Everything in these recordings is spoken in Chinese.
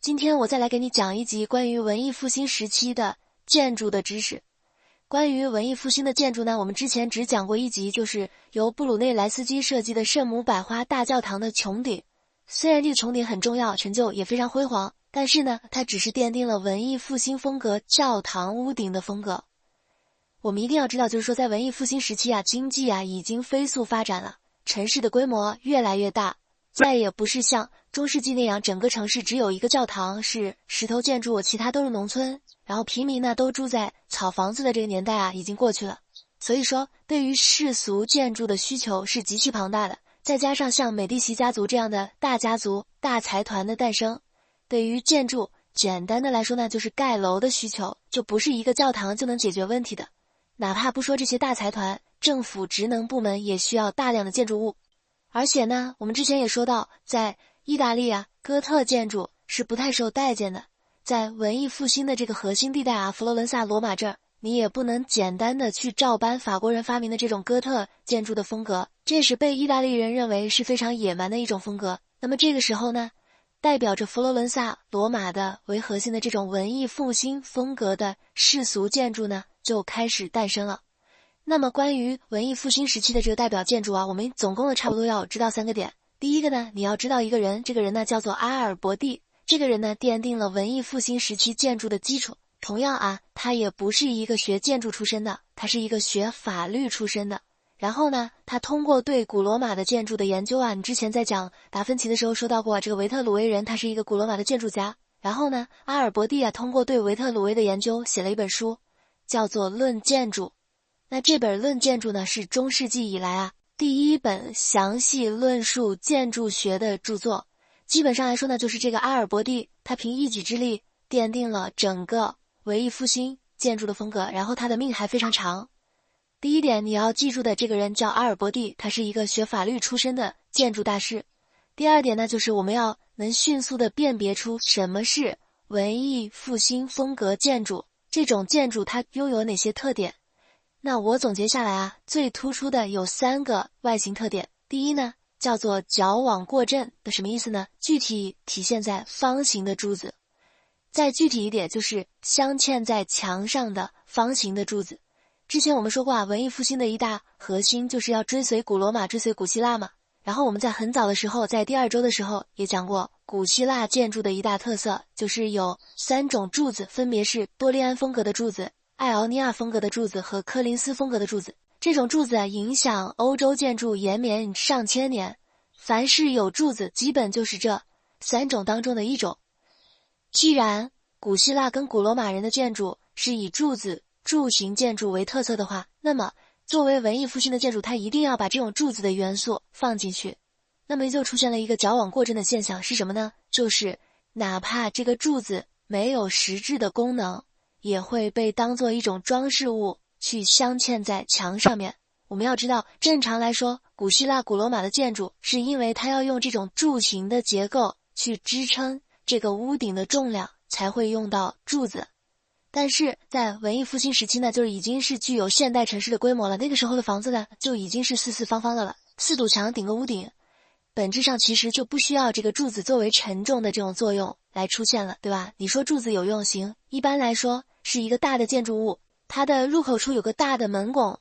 今天我再来给你讲一集关于文艺复兴时期的建筑的知识。关于文艺复兴的建筑呢，我们之前只讲过一集，就是由布鲁内莱斯基设计的圣母百花大教堂的穹顶。虽然这个穹顶很重要，成就也非常辉煌，但是呢，它只是奠定了文艺复兴风格教堂屋顶的风格。我们一定要知道，就是说在文艺复兴时期经济已经飞速发展了，城市的规模越来越大，再也不是像中世纪那样整个城市只有一个教堂是石头建筑，其他都是农村，然后平民都住在草房子的这个年代已经过去了。所以说对于世俗建筑的需求是极其庞大的，再加上像美第奇家族这样的大家族大财团的诞生，对于建筑简单的来说呢，就是盖楼的需求就不是一个教堂就能解决问题的。哪怕不说这些大财团，政府职能部门也需要大量的建筑物。而且呢，我们之前也说到，在意大利哥特建筑是不太受待见的。在文艺复兴的这个核心地带佛罗伦萨、罗马这儿，你也不能简单的去照搬法国人发明的这种哥特建筑的风格，这是被意大利人认为是非常野蛮的一种风格。那么这个时候呢，代表着佛罗伦萨、罗马的为核心的这种文艺复兴风格的世俗建筑呢，就开始诞生了。那么关于文艺复兴时期的这个代表建筑我们总共差不多要知道3个点。第一个呢，你要知道一个人，这个人呢叫做阿尔伯蒂，这个人呢奠定了文艺复兴时期建筑的基础。同样他也不是一个学建筑出身的，他是一个学法律出身的。然后呢，他通过对古罗马的建筑的研究你之前在讲达芬奇的时候说到过，这个维特鲁威人他是一个古罗马的建筑家。然后呢，阿尔伯蒂通过对维特鲁威的研究写了一本书，叫做《论建筑》。那这本《论建筑》呢，是中世纪以来第一本详细论述建筑学的著作。基本上来说呢，就是这个阿尔伯蒂他凭一己之力奠定了整个文艺复兴建筑的风格，然后他的命还非常长。第一点你要记住的，这个人叫阿尔伯蒂，他是一个学法律出身的建筑大师。第二点呢，就是我们要能迅速的辨别出什么是文艺复兴风格建筑，这种建筑它拥有哪些特点。那我总结下来最突出的有3个外形特点。第一呢，叫做矫枉过正的，什么意思呢？具体体现在方形的柱子。再具体一点，就是镶嵌在墙上的方形的柱子。之前我们说过文艺复兴的一大核心就是要追随古罗马，追随古希腊嘛。然后我们在很早的时候，在第2周的时候也讲过，古希腊建筑的一大特色就是有3种柱子，分别是多利安风格的柱子、爱奥尼亚风格的柱子和柯林斯风格的柱子。这种柱子影响欧洲建筑延绵上千年，凡是有柱子基本就是这3种当中的一种。既然古希腊跟古罗马人的建筑是以柱子、柱形建筑为特色的话，那么作为文艺复兴的建筑，它一定要把这种柱子的元素放进去。那么就出现了一个矫枉过正的现象，是什么呢？就是哪怕这个柱子没有实质的功能，也会被当作一种装饰物去镶嵌在墙上面。我们要知道，正常来说，古希腊、古罗马的建筑是因为它要用这种柱形的结构去支撑这个屋顶的重量，才会用到柱子。但是在文艺复兴时期呢，就是已经是具有现代城市的规模了，那个时候的房子呢，就已经是四四方方的了，4堵墙顶个屋顶，本质上其实就不需要这个柱子作为承重的这种作用来出现了，对吧？你说柱子有用行，一般来说是一个大的建筑物，它的入口处有个大的门拱，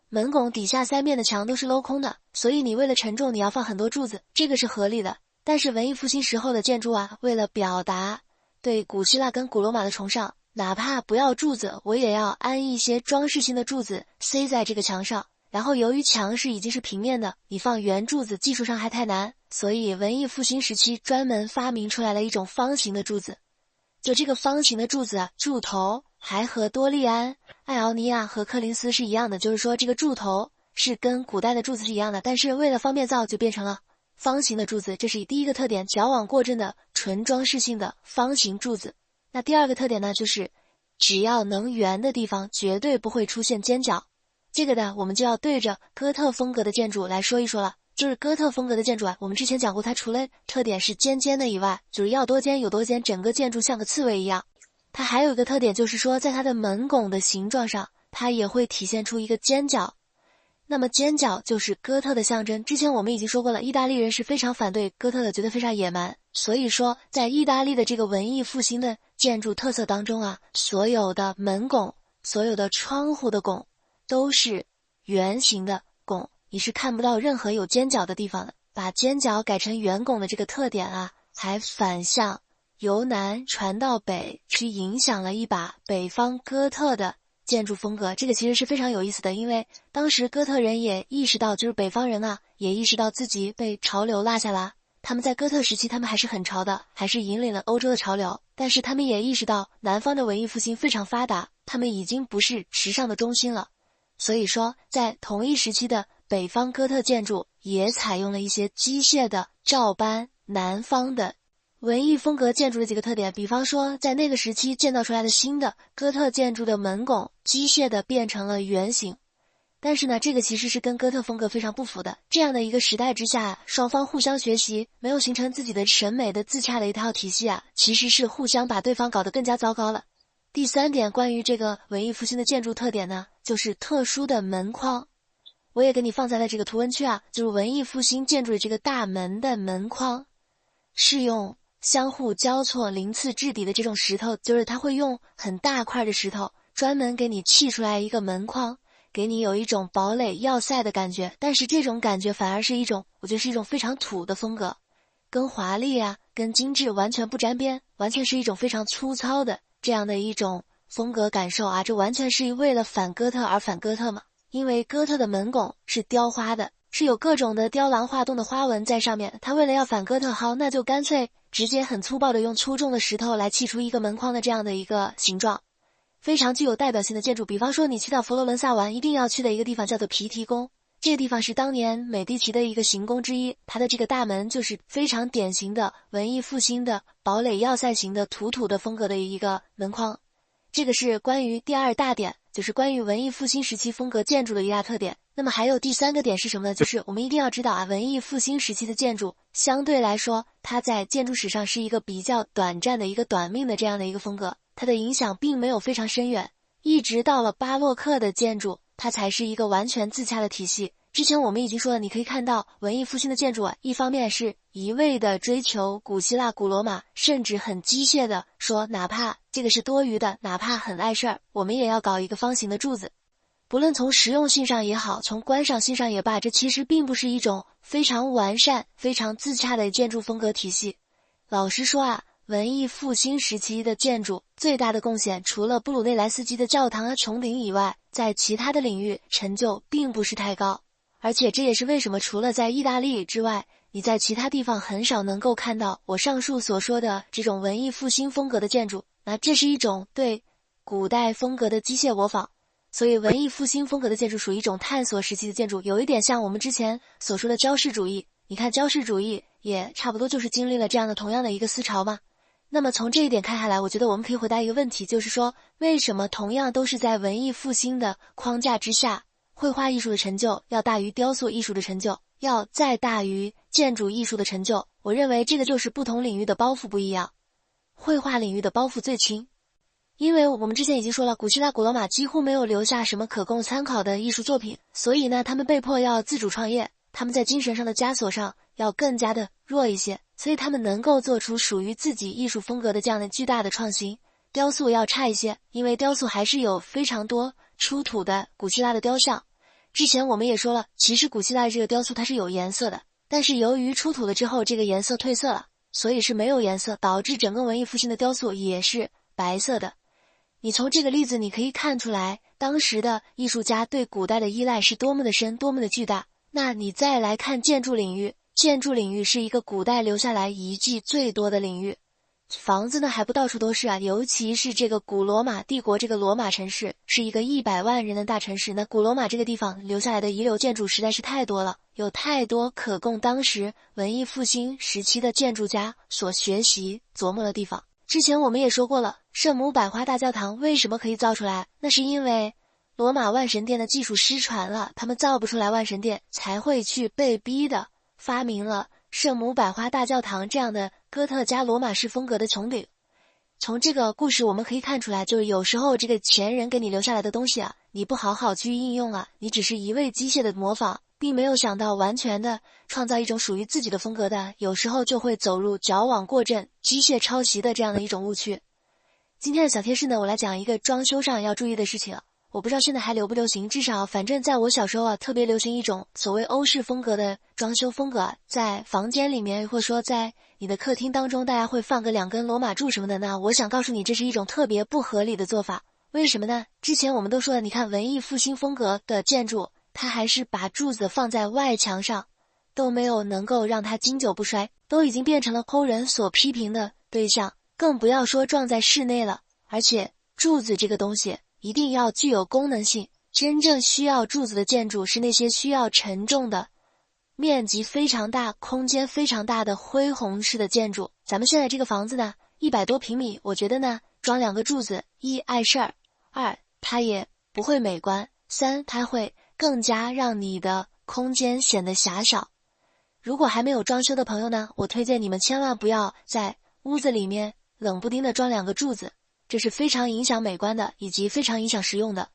门拱底下3面的墙都是镂空的，所以你为了承重你要放很多柱子，这个是合理的。但是文艺复兴时候的建筑为了表达对古希腊跟古罗马的崇尚，哪怕不要柱子，我也要安一些装饰性的柱子塞在这个墙上。然后由于墙已经是平面的，你放圆柱子技术上还太难，所以文艺复兴时期专门发明出来了一种方形的柱子。就这个方形的柱子柱头还和多利安、爱奥尼亚和柯林斯是一样的，就是说这个柱头是跟古代的柱子是一样的，但是为了方便造就变成了方形的柱子。这是第一个特点，矫枉过正的纯装饰性的方形柱子。那第2个特点呢，就是只要能圆的地方绝对不会出现尖角。这个呢，我们就要对着哥特风格的建筑来说一说了。就是哥特风格的建筑我们之前讲过，它除了特点是尖尖的以外，就是要多尖有多尖，整个建筑像个刺猬一样。它还有一个特点，就是说在它的门拱的形状上，它也会体现出一个尖角。那么尖角就是哥特的象征。之前我们已经说过了，意大利人是非常反对哥特的，觉得非常野蛮。所以说，在意大利的这个文艺复兴的建筑特色当中啊，所有的门拱、所有的窗户的拱都是圆形的拱，你是看不到任何有尖角的地方的。把尖角改成圆拱的这个特点啊，还反向由南传到北，去影响了一把北方哥特的建筑风格。这个其实是非常有意思的，因为当时哥特人也意识到，就是北方人啊，也意识到自己被潮流落下了。他们在哥特时期，他们还是很潮的，还是引领了欧洲的潮流。但是他们也意识到，南方的文艺复兴非常发达，他们已经不是时尚的中心了。所以说，在同一时期的北方哥特建筑也采用了一些机械的照搬南方的文艺风格建筑的几个特点，比方说在那个时期建造出来的新的哥特建筑的门拱机械的变成了圆形。但是呢，这个其实是跟哥特风格非常不符的。这样的一个时代之下，双方互相学习，没有形成自己的审美的自洽的一套体系啊，其实是互相把对方搞得更加糟糕了。第三点，关于这个文艺复兴的建筑特点呢，就是特殊的门框。我也给你放在了这个图文区啊，就是文艺复兴建筑的这个大门的门框，是用相互交错鳞次质地的这种石头，就是它会用很大块的石头专门给你砌出来一个门框，给你有一种堡垒要塞的感觉。但是这种感觉反而是一种，我觉得是一种非常土的风格，跟华丽啊，跟精致完全不沾边，完全是一种非常粗糙的这样的一种风格感受啊。这完全是为了反哥特而反哥特嘛。因为哥特的门拱是雕花的，是有各种的雕梁画栋的花纹在上面，他为了要反哥特，好，那就干脆直接很粗暴的用粗重的石头来砌出一个门框的这样的一个形状，非常具有代表性的建筑。比方说你去到佛罗伦萨玩，一定要去的一个地方叫做皮提宫，这个地方是当年美第奇的一个行宫之一，它的这个大门就是非常典型的文艺复兴的堡垒要塞型的土的风格的一个门框。这个是关于第二大点，就是关于文艺复兴时期风格建筑的一大特点。那么还有第三个点是什么呢？就是我们一定要知道啊，文艺复兴时期的建筑相对来说，它在建筑史上是一个比较短暂的一个短命的这样的一个风格，它的影响并没有非常深远，一直到了巴洛克的建筑，它才是一个完全自洽的体系。之前我们已经说了，你可以看到文艺复兴的建筑啊，一方面是一味的追求古希腊、古罗马，甚至很机械的说，哪怕这个是多余的，哪怕很碍事儿，我们也要搞一个方形的柱子。不论从实用性上也好，从观赏性上也罢，这其实并不是一种非常完善、非常自洽的建筑风格体系。老实说啊，文艺复兴时期的建筑最大的贡献，除了布鲁内莱斯基的教堂啊、穹顶以外，在其他的领域成就并不是太高。而且这也是为什么除了在意大利之外，你在其他地方很少能够看到我上述所说的这种文艺复兴风格的建筑。那这是一种对古代风格的机械模仿，所以文艺复兴风格的建筑属于一种探索时期的建筑，有一点像我们之前所说的焦式主义。你看焦式主义也差不多就是经历了这样的同样的一个思潮嘛。那么从这一点看下来，我觉得我们可以回答一个问题，就是说为什么同样都是在文艺复兴的框架之下，绘画艺术的成就要大于雕塑艺术的成就，要再大于建筑艺术的成就？我认为这个就是不同领域的包袱不一样。绘画领域的包袱最轻，因为我们之前已经说了，古希腊、古罗马几乎没有留下什么可供参考的艺术作品，所以呢，他们被迫要自主创业，他们在精神上的枷锁上要更加的弱一些，所以他们能够做出属于自己艺术风格的这样的巨大的创新。雕塑要差一些，因为雕塑还是有非常多出土的古希腊的雕像。之前我们也说了，其实古希腊这个雕塑它是有颜色的，但是由于出土了之后这个颜色褪色了，所以是没有颜色，导致整个文艺复兴的雕塑也是白色的。你从这个例子你可以看出来，当时的艺术家对古代的依赖是多么的深，多么的巨大。那你再来看建筑领域，建筑领域是一个古代留下来遗迹最多的领域，房子呢还不到处都是啊，尤其是这个古罗马帝国，这个罗马城市是一个100万人的大城市，那古罗马这个地方留下来的遗留建筑实在是太多了，有太多可供当时文艺复兴时期的建筑家所学习琢磨的地方。之前我们也说过了，圣母百花大教堂为什么可以造出来？那是因为罗马万神殿的技术失传了，他们造不出来万神殿，才会去被逼的发明了圣母百花大教堂这样的哥特加罗马式风格的穹顶。从这个故事我们可以看出来，就是有时候这个前人给你留下来的东西啊，你不好好去应用啊，你只是一味机械的模仿，并没有想到完全的创造一种属于自己的风格的，有时候就会走入矫枉过正、机械抄袭的这样的一种误区。今天的小贴士呢，我来讲一个装修上要注意的事情。我不知道现在还流不流行，至少反正在我小时候啊，特别流行一种所谓欧式风格的装修风格，在房间里面或者说在你的客厅当中，大家会放个2根罗马柱什么的呢。我想告诉你，这是一种特别不合理的做法。为什么呢？之前我们都说了，你看文艺复兴风格的建筑，它还是把柱子放在外墙上，都没有能够让它经久不衰，都已经变成了后人所批评的对象，更不要说撞在室内了。而且柱子这个东西一定要具有功能性，真正需要柱子的建筑是那些需要沉重的、面积非常大、空间非常大的恢宏式的建筑。咱们现在这个房子呢，100多平米，我觉得呢，装2个柱子，一碍事儿，2它也不会美观，3它会更加让你的空间显得狭小。如果还没有装修的朋友呢，我推荐你们千万不要在屋子里面冷不丁的装2个柱子，这是非常影响美观的，以及非常影响实用的。